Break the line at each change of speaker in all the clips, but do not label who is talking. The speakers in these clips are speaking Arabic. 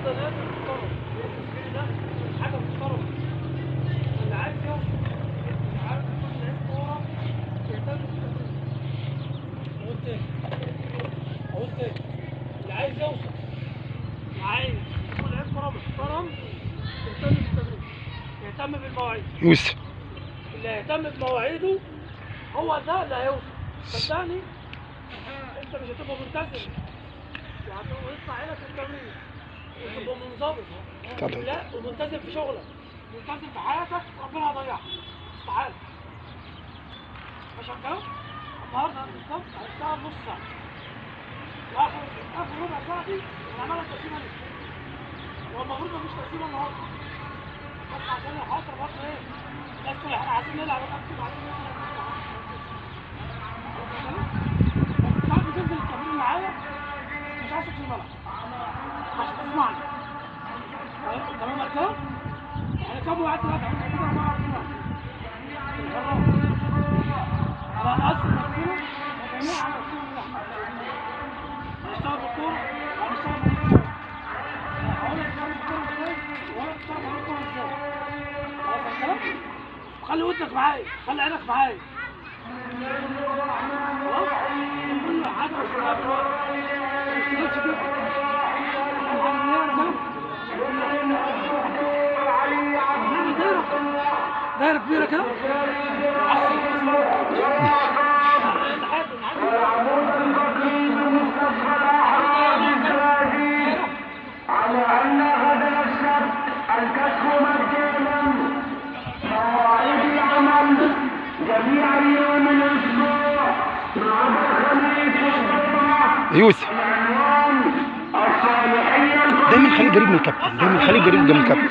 ده نادي محترم، التسجيل ده حاجه محترمه. اللي عايز يوصل، اللي عايز يكون لعيب كوره يهتم بالتمرين. اقول تاني اللي عايز يوصل، اللي عايز يكون لعيب كوره محترم يهتم بالتمرين، يهتم بالمواعيد.
يوسف
اللي هيهتم بمواعيده هو ده اللي هيوصل. صدقني انت مش هتبقى ملتزم وهتطلع عينك في التمرين وتبقى منضبط لا وملتزم في شغلك، ملتزم في حياتك، ربنا هيضيعك. استحاله. عشان كده النهارده بالظبط هنشتغل نص ساعه، واخر ربع ساعه دي هنعملها تقسيمه لسه. هو المفروض مفيش تقسيمه النهارده، بس عشان خاطر برضه ايه الناس اللي احنا عايزين نلعب ونكتب عايزين نلعب. بس ساعات بتنزل التمرين معايا مش عايزك في الملعب عشان تسمعني. تمام يا رجاله؟ احنا كام واحد دلوقتي عاملين كده مع بعض؟ انا هنقسم نفسنا وجميع على الشغل اللي احنا هنشتغل بالكوره وهنشتغل بالكوره. هقول لك اشتغل بالكوره ازاي وانا اشتغل بالكوره ازاي. خلاص يا رجاله؟ خلي ودنك معايا، خلي عينك معايا. خلاص؟ كل حاجه بشتغلها بالوقت. ما تشتغلش كده. دايرة كبيرة كده
على أن غدا السبت الكشف مجانا، مواعيد العمل جميع أيام الأسبوع ما عدا الخميس والجمعة.
يوسف
العنوان الصالحية
دايما خليك قريب من الكابتن، دايما خليك قريب من الكابتن،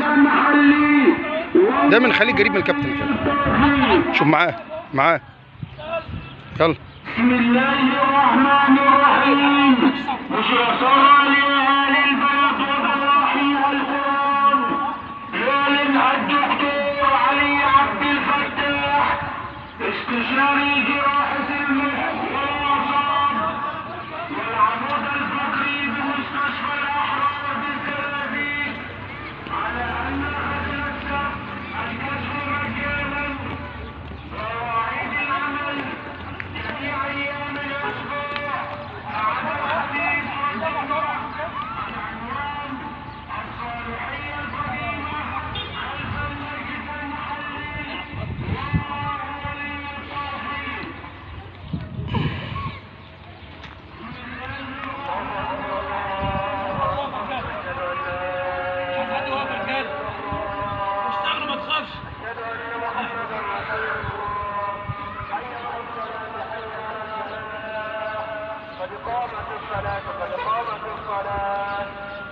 دايما خليك قريب من الكابتن. شوف معاه يلا.
بسم الله الرحمن الرحيم. بشرى لأهل البلد وضواحيها القرآن. يعلن الدكتور علي عبد الفتاح استشاري جراحة المخ والأعصاب والعمود الفقري بمستشفى الأحرار بالزقازيق على أن غدا السبت الكشف مجانا، مواعيد العمل جميع أيام الأسبوع ما عدا الخميس والجمعة. العنوان الصالحية القديمة خلف المسجد المحلي، والله ولي الصالحين.
اشتغلوا ما تخافش.
قد قامت الصلاة قد قامت الصلاة.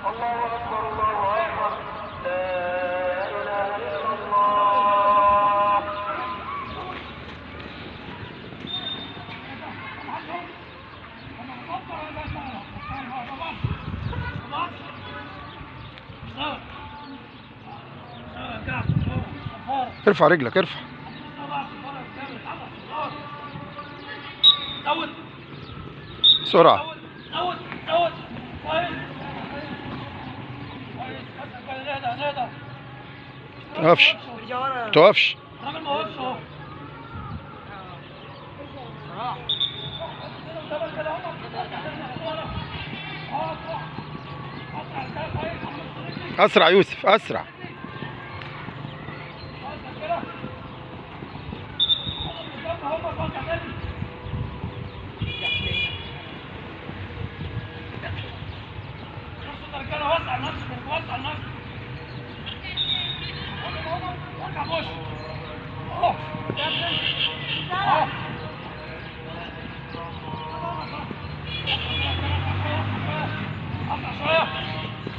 الله أكبر الله أكبر. لا إله إلا الله.
ارفع رجلك، ارفع.
زود
بسرعة.
زود كويس نهدى.
متوقفش متوقفش.
الراجل ما وقفش اهو.
أسرع يوسف، أسرع.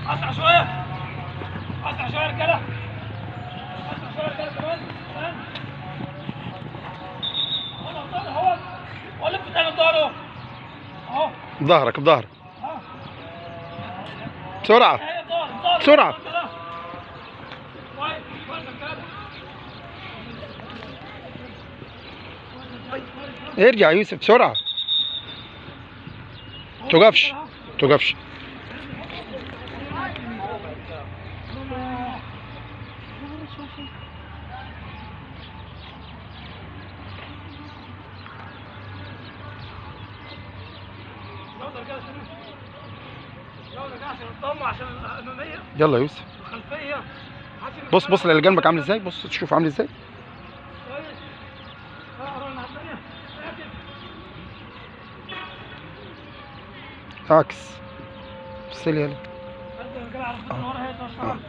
اسرع شويه يا رجاله، اسرع شويه يا رجاله كمان. هو اللي بتتعمل ظهره اهو،
بظهرك بسرعة بسرعة. ارجع يوسف بسرعة. توقفش
شوفي.
يلا رجاله شنو؟ يلا رجاله عشان نطمع عشان الاماميه
يلا يا يوسف.
الخلفيه.
بص بص اللي جنبك عامل ازاي، بص تشوف عامل ازاي.
كويس. قررنا على الثانيه.
عكس. بص لي يلا.
الرجاله على الخط اللي ورا هي توصل.